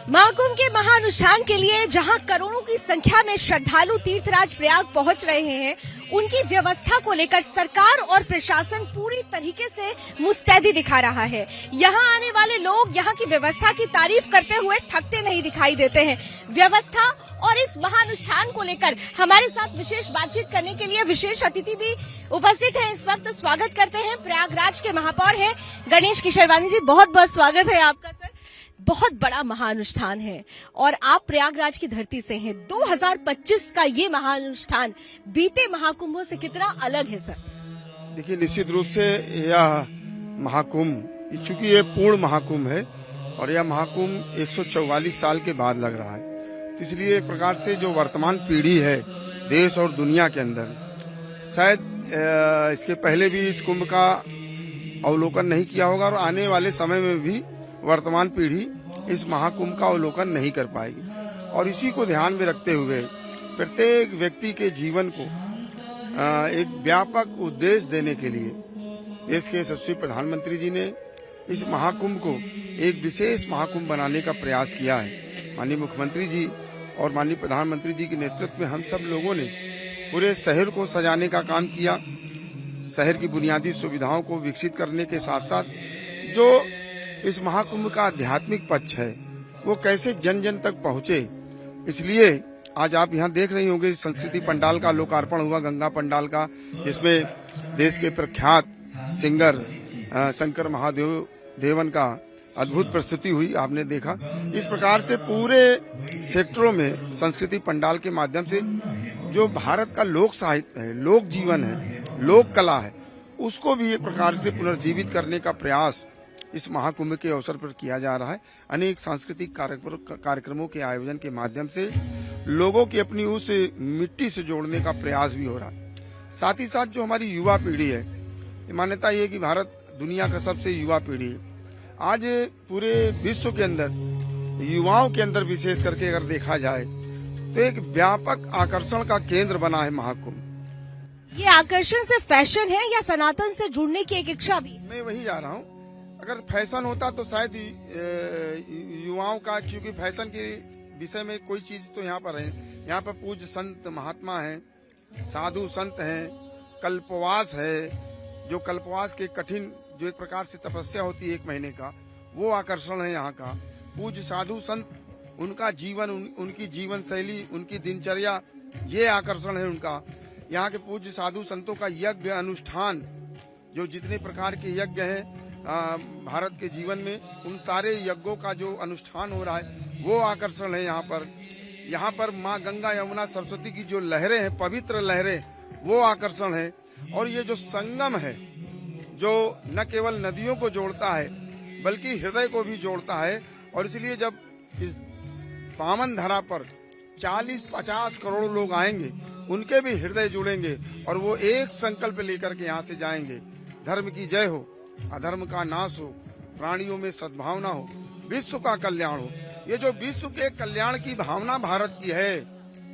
महाकुंभ के महानुष्ठान के लिए जहां करोड़ों की संख्या में श्रद्धालु तीर्थराज प्रयाग पहुंच रहे हैं, उनकी व्यवस्था को लेकर सरकार और प्रशासन पूरी तरीके से मुस्तैदी दिखा रहा है। यहां आने वाले लोग यहां की व्यवस्था की तारीफ करते हुए थकते नहीं दिखाई देते हैं। व्यवस्था और इस महानुष्ठान को लेकर हमारे साथ विशेष बातचीत करने के लिए विशेष अतिथि भी उपस्थित हैं। इस वक्त स्वागत करते हैं प्रयागराज के महापौर हैं गणेश किशोरवानी जी। बहुत बहुत स्वागत है आपका सर। बहुत बड़ा महानुष्ठान है और आप प्रयागराज की धरती से हैं। 2025 का ये महानुष्ठान बीते महाकुंभों से कितना अलग है सर? देखिए, निश्चित रूप से यह महाकुंभ, चूंकि ये पूर्ण महाकुंभ है और यह महाकुंभ 144 साल के बाद लग रहा है, तो इसलिए एक प्रकार से जो वर्तमान पीढ़ी है देश और दुनिया के अंदर, शायद इसके पहले भी इस कुंभ का अवलोकन नहीं किया होगा और आने वाले समय में भी वर्तमान पीढ़ी इस महाकुंभ का अवलोकन नहीं कर पाएगी। और इसी को ध्यान में रखते हुए प्रत्येक व्यक्ति के जीवन को एक व्यापक उद्देश्य देने के लिए देश के यशस्वी प्रधानमंत्री जी ने इस महाकुंभ को एक विशेष महाकुंभ बनाने का प्रयास किया है। माननीय मुख्यमंत्री जी और माननीय प्रधानमंत्री जी के नेतृत्व में हम सब लोगों ने पूरे शहर को सजाने का काम किया। शहर की बुनियादी सुविधाओं को विकसित करने के साथ साथ जो इस महाकुंभ का आध्यात्मिक पक्ष है वो कैसे जन जन तक पहुंचे, इसलिए आज आप यहाँ देख रही होंगे संस्कृति पंडाल का लोकार्पण हुआ, गंगा पंडाल का, जिसमें देश के प्रख्यात सिंगर शंकर महादेव देवन का अद्भुत प्रस्तुति हुई, आपने देखा। इस प्रकार से पूरे सेक्टरों में संस्कृति पंडाल के माध्यम से जो भारत का लोक साहित्य है, लोक जीवन है, लोक कला है, उसको भी एक प्रकार से पुनर्जीवित करने का प्रयास इस महाकुंभ के अवसर पर किया जा रहा है। अनेक सांस्कृतिक कार्यक्रमों के आयोजन के माध्यम से लोगों की अपनी उस मिट्टी से जोड़ने का प्रयास भी हो रहा है। साथ ही साथ जो हमारी युवा पीढ़ी है, मान्यता ये कि भारत दुनिया का सबसे युवा पीढ़ी है। आज पूरे विश्व के अंदर युवाओं के अंदर विशेष करके अगर देखा जाए तो एक व्यापक आकर्षण का केंद्र बना है महाकुंभ। ये आकर्षण से फैशन है या सनातन से जुड़ने की एक इच्छा भी? मैं वही जा रहा हूँ। अगर फैशन होता तो शायद युवाओं का, क्योंकि फैशन के विषय में कोई चीज तो यहाँ पर है। यहाँ पर पूज्य संत महात्मा हैं, साधु संत हैं, कल्पवास है, जो कल्पवास के कठिन जो एक प्रकार से तपस्या होती है 1 महीने का, वो आकर्षण है यहाँ का। पूज्य साधु संत, उनका जीवन, उनकी जीवन शैली, उनकी दिनचर्या, ये आकर्षण है उनका। यहाँ के पूज्य साधु संतों का यज्ञ अनुष्ठान, जो जितने प्रकार के यज्ञ हैं भारत के जीवन में, उन सारे यज्ञों का जो अनुष्ठान हो रहा है वो आकर्षण है यहाँ पर। यहाँ पर माँ गंगा यमुना सरस्वती की जो लहरें हैं, पवित्र लहरें, वो आकर्षण है। और ये जो संगम है, जो न केवल नदियों को जोड़ता है बल्कि हृदय को भी जोड़ता है, और इसलिए जब इस पावन धरा पर 40-50 करोड़ लोग आएंगे, उनके भी हृदय जुड़ेंगे और वो एक संकल्प लेकर के यहाँ से जाएंगे, धर्म की जय हो, अधर्म का नाश हो, प्राणियों में सद्भावना हो, विश्व का कल्याण हो। ये जो विश्व के कल्याण की भावना भारत की है,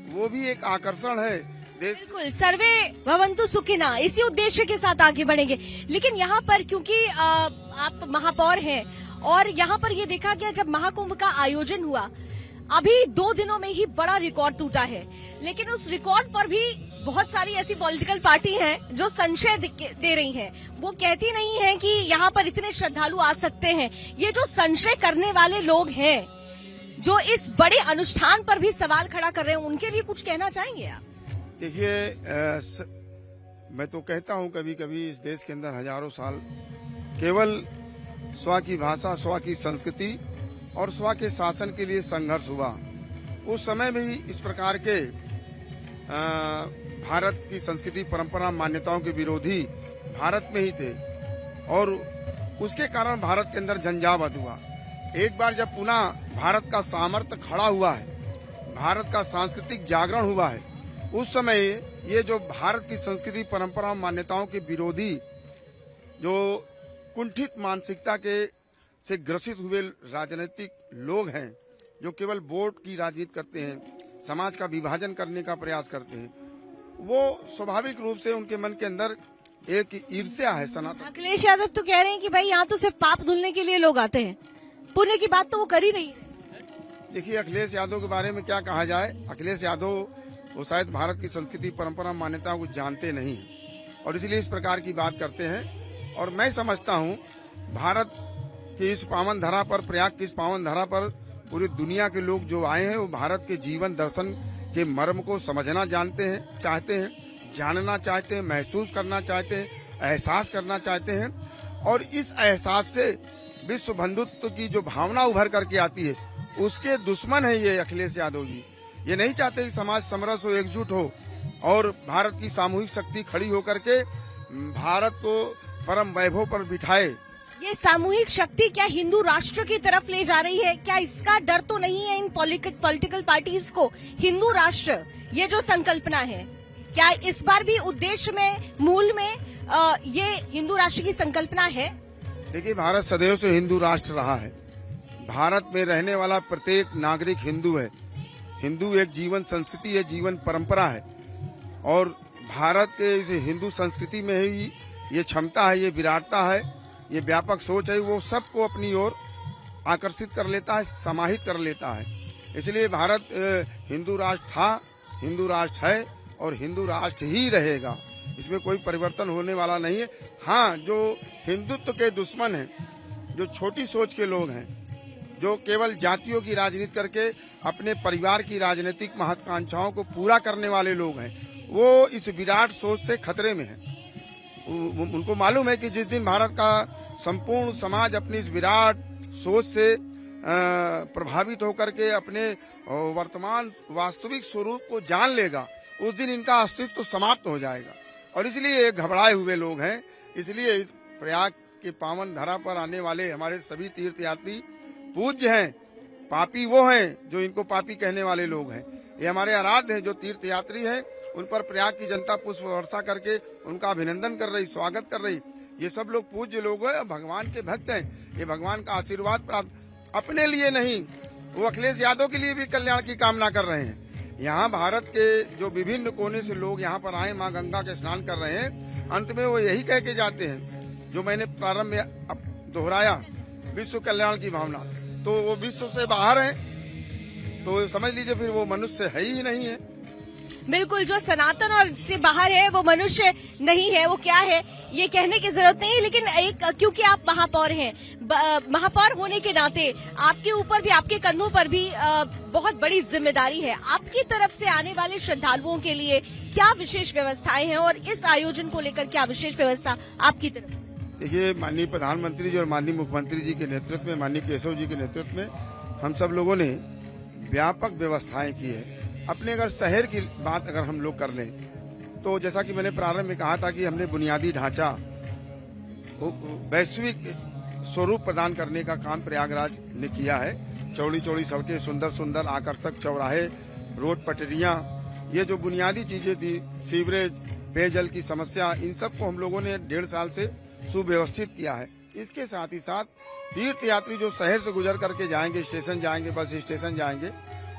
वो भी एक आकर्षण है। बिल्कुल, सर्वे भवन्तु सुखिना, इसी उद्देश्य के साथ आगे बढ़ेंगे। लेकिन यहाँ पर क्योंकि आप महापौर हैं और यहाँ पर ये देखा गया जब महाकुंभ का आयोजन हुआ, अभी 2 दिनों में ही बड़ा रिकॉर्ड टूटा है, लेकिन उस रिकॉर्ड पर भी बहुत सारी ऐसी पॉलिटिकल पार्टी हैं जो संशय दे रही हैं। वो कहती नहीं है कि यहाँ पर इतने श्रद्धालु आ सकते हैं। ये जो संशय करने वाले लोग हैं, जो इस बड़े अनुष्ठान पर भी सवाल खड़ा कर रहे हैं, उनके लिए कुछ कहना चाहेंगे आप? देखिए, मैं तो कहता हूँ कभी कभी इस देश के अंदर हजारों साल केवल स्व की भाषा, स्व की संस्कृति और स्व के शासन के लिए संघर्ष हुआ। उस समय भी इस प्रकार के भारत की संस्कृति, परंपरा, मान्यताओं के विरोधी भारत में ही थे और उसके कारण भारत के अंदर झंझावात हुआ। एक बार जब पुनः भारत का सामर्थ्य खड़ा हुआ है, भारत का सांस्कृतिक जागरण हुआ है, उस समय ये जो भारत की संस्कृति, परंपरा, मान्यताओं के विरोधी जो कुंठित मानसिकता के से ग्रसित हुए राजनीतिक लोग हैं, जो केवल वोट की राजनीति करते हैं, समाज का विभाजन करने का प्रयास करते हैं, वो स्वाभाविक रूप से उनके मन के अंदर एक ईर्ष्या है सनातन। अखिलेश यादव तो कह रहे हैं कि भाई यहाँ तो सिर्फ पाप धुलने के लिए लोग आते हैं, पुण्य की बात तो वो कर ही नहीं है। देखिए, अखिलेश यादव के बारे में क्या कहा जाए। अखिलेश यादव वो शायद भारत की संस्कृति, परंपरा, मान्यता को जानते नहीं हैं और इसलिए इस प्रकार की बात करते हैं। और मैं समझता हूँ भारत की इस पावन धरा पर, प्रयाग की इस पावन धरा पर पूरी दुनिया के लोग जो आए हैं वो भारत के जीवन दर्शन के मर्म को समझना चाहते हैं, जानना चाहते हैं, महसूस करना चाहते हैं, एहसास करना चाहते हैं। और इस एहसास से विश्व बंधुत्व की जो भावना उभर करके आती है, उसके दुश्मन है ये अखिलेश यादव जी। ये नहीं चाहते कि समाज समरस हो, एकजुट हो और भारत की सामूहिक शक्ति खड़ी होकर के भारत को परम वैभव पर बिठाए। ये सामूहिक शक्ति क्या हिंदू राष्ट्र की तरफ ले जा रही है? क्या इसका डर तो नहीं है इन पॉलिटिकल पार्टीज को? हिंदू राष्ट्र ये जो संकल्पना है, क्या इस बार भी उद्देश्य में, मूल में ये हिंदू राष्ट्र की संकल्पना है? देखिए, भारत सदैव से हिंदू राष्ट्र रहा है। भारत में रहने वाला प्रत्येक नागरिक हिंदू है। हिंदू एक जीवन संस्कृति है, जीवन परंपरा है और भारत के इस हिंदू संस्कृति में ही ये क्षमता है, ये विराटता है, ये व्यापक सोच है, वो सबको अपनी ओर आकर्षित कर लेता है, समाहित कर लेता है। इसलिए भारत हिंदू राष्ट्र था, हिंदू राष्ट्र है और हिंदू राष्ट्र ही रहेगा। इसमें कोई परिवर्तन होने वाला नहीं है। हाँ, जो हिंदुत्व के दुश्मन हैं, जो छोटी सोच के लोग हैं, जो केवल जातियों की राजनीति करके अपने परिवार की राजनीतिक महत्वाकांक्षाओं को पूरा करने वाले लोग हैं, वो इस विराट सोच से खतरे में हैं। उनको मालूम है कि जिस दिन भारत का संपूर्ण समाज अपनी इस विराट सोच से प्रभावित होकर के अपने वर्तमान वास्तविक स्वरूप को जान लेगा, उस दिन इनका अस्तित्व समाप्त हो जाएगा। और इसलिए घबराए हुए लोग हैं। इसलिए इस प्रयाग के पावन धरा पर आने वाले हमारे सभी तीर्थयात्री पूज्य हैं। पापी वो हैं जो इनको पापी कहने वाले लोग हैं। ये हमारे आराध्य हैं जो तीर्थयात्री हैं, उन पर प्रयाग की जनता पुष्प वर्षा करके उनका अभिनंदन कर रही, स्वागत कर रही। ये सब लोग पूज्य लोग हैं, भगवान के भक्त हैं। ये भगवान का आशीर्वाद प्राप्त अपने लिए नहीं, वो अखिलेश यादव के लिए भी कल्याण की कामना कर रहे हैं। यहाँ भारत के जो विभिन्न कोने से लोग यहाँ पर आए, माँ गंगा के स्नान कर रहे हैं। अंत में वो यही कह के जाते हैं जो मैंने प्रारंभ में दोहराया, विश्व कल्याण की भावना। तो वो विश्व से बाहर है तो समझ लीजिए फिर वो मनुष्य है ही नहीं है। बिल्कुल, जो सनातन और से बाहर है वो मनुष्य नहीं है। वो क्या है ये कहने की जरूरत नहीं है, लेकिन एक क्योंकि आप महापौर हैं, महापौर होने के नाते आपके ऊपर भी, आपके कंधों पर भी बहुत बड़ी जिम्मेदारी है। आपकी तरफ से आने वाले श्रद्धालुओं के लिए क्या विशेष व्यवस्थाएं हैं और इस आयोजन को लेकर क्या विशेष व्यवस्था आपकी तरफ से? देखिए, माननीय प्रधानमंत्री जी और माननीय मुख्यमंत्री जी के नेतृत्व में, माननीय केशव जी के नेतृत्व में हम सब लोगों ने व्यापक व्यवस्थाएं की है। अपने अगर शहर की बात अगर हम लोग कर लें तो जैसा कि मैंने प्रारंभ में कहा था कि हमने बुनियादी ढांचा वैश्विक स्वरूप प्रदान करने का काम प्रयागराज ने किया है। चौड़ी चौड़ी सड़कें, सुंदर सुंदर आकर्षक चौराहे, रोड पटरियां, ये जो बुनियादी चीजें थी, सीवरेज, पेयजल की समस्या, इन सब को हम लोगों ने 1.5 साल से सुव्यवस्थित किया है। इसके साथ ही साथ तीर्थयात्री जो शहर से गुजर करके जाएंगे, स्टेशन जाएंगे, बस स्टेशन जाएंगे,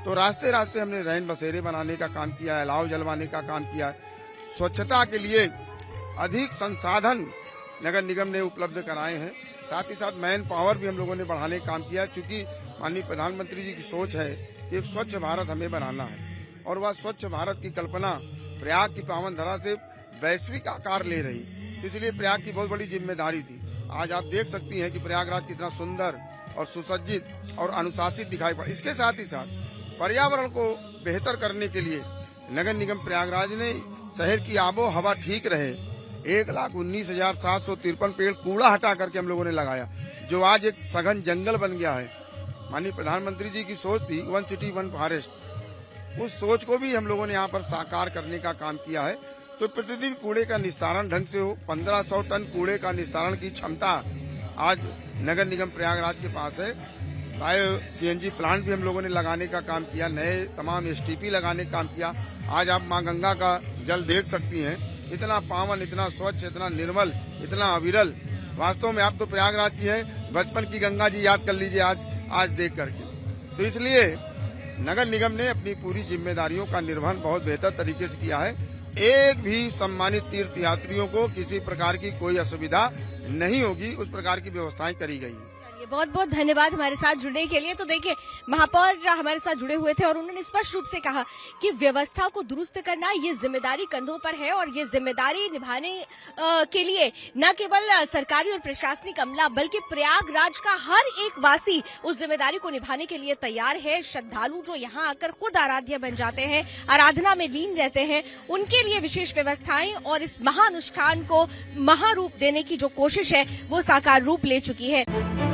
तो रास्ते रास्ते हमने रैन बसेरे बनाने का काम किया है, अलाव जलवाने का काम किया है। स्वच्छता के लिए अधिक संसाधन नगर निगम ने उपलब्ध कराए हैं। साथ ही साथ मैन पावर भी हम लोगों ने बढ़ाने का काम किया है, क्योंकि माननीय प्रधानमंत्री जी की सोच है कि एक स्वच्छ भारत हमें बनाना है और वह स्वच्छ भारत की कल्पना प्रयाग की पावन धरा से वैश्विक आकार ले रही। तो इसलिए प्रयाग की बहुत बड़ी जिम्मेदारी थी। आज आप देख सकती हैं कि प्रयागराज कितना सुंदर और सुसज्जित और अनुशासित दिखाई पड़ा। इसके साथ ही साथ पर्यावरण को बेहतर करने के लिए नगर निगम प्रयागराज ने शहर की आबो हवा ठीक रहे 1,19,753 पेड़ कूड़ा हटा करके हम लोगों ने लगाया, जो आज एक सघन जंगल बन गया है। माननीय प्रधानमंत्री जी की सोच थी 1 सिटी 1 फॉरेस्ट, उस सोच को भी हम लोगों ने यहाँ पर साकार करने का काम किया है। तो प्रतिदिन कूड़े का निस्तारण ढंग से हो, 1500 टन कूड़े का निस्तारण की क्षमता आज नगर निगम प्रयागराज के पास है। बायो CNG प्लांट भी हम लोगों ने लगाने का काम किया, नए तमाम STP लगाने का काम किया। आज आप माँ गंगा का जल देख सकती हैं, इतना पावन, इतना स्वच्छ, इतना निर्मल, इतना अविरल। वास्तव में आप तो प्रयागराज की हैं, बचपन की गंगा जी याद कर लीजिए आज देख करके। तो इसलिए नगर निगम ने अपनी पूरी जिम्मेदारियों का निर्वहन बहुत बेहतर तरीके से किया है। एक भी सम्मानित तीर्थ यात्रियों को किसी प्रकार की कोई असुविधा नहीं होगी, उस प्रकार की व्यवस्थाएं करी गई है। बहुत बहुत धन्यवाद हमारे साथ जुड़ने के लिए। तो देखिए, महापौर हमारे साथ जुड़े हुए थे और उन्होंने स्पष्ट रूप से कहा कि व्यवस्था को दुरुस्त करना ये जिम्मेदारी कंधों पर है और ये जिम्मेदारी निभाने के लिए न केवल सरकारी और प्रशासनिक अमला बल्कि प्रयागराज का हर एक वासी उस जिम्मेदारी को निभाने के लिए तैयार है। श्रद्धालु जो यहाँ आकर खुद आराध्य बन जाते हैं, आराधना में लीन रहते हैं, उनके लिए विशेष व्यवस्थाएं और इस महानुष्ठान को महारूप देने की जो कोशिश है वो साकार रूप ले चुकी है।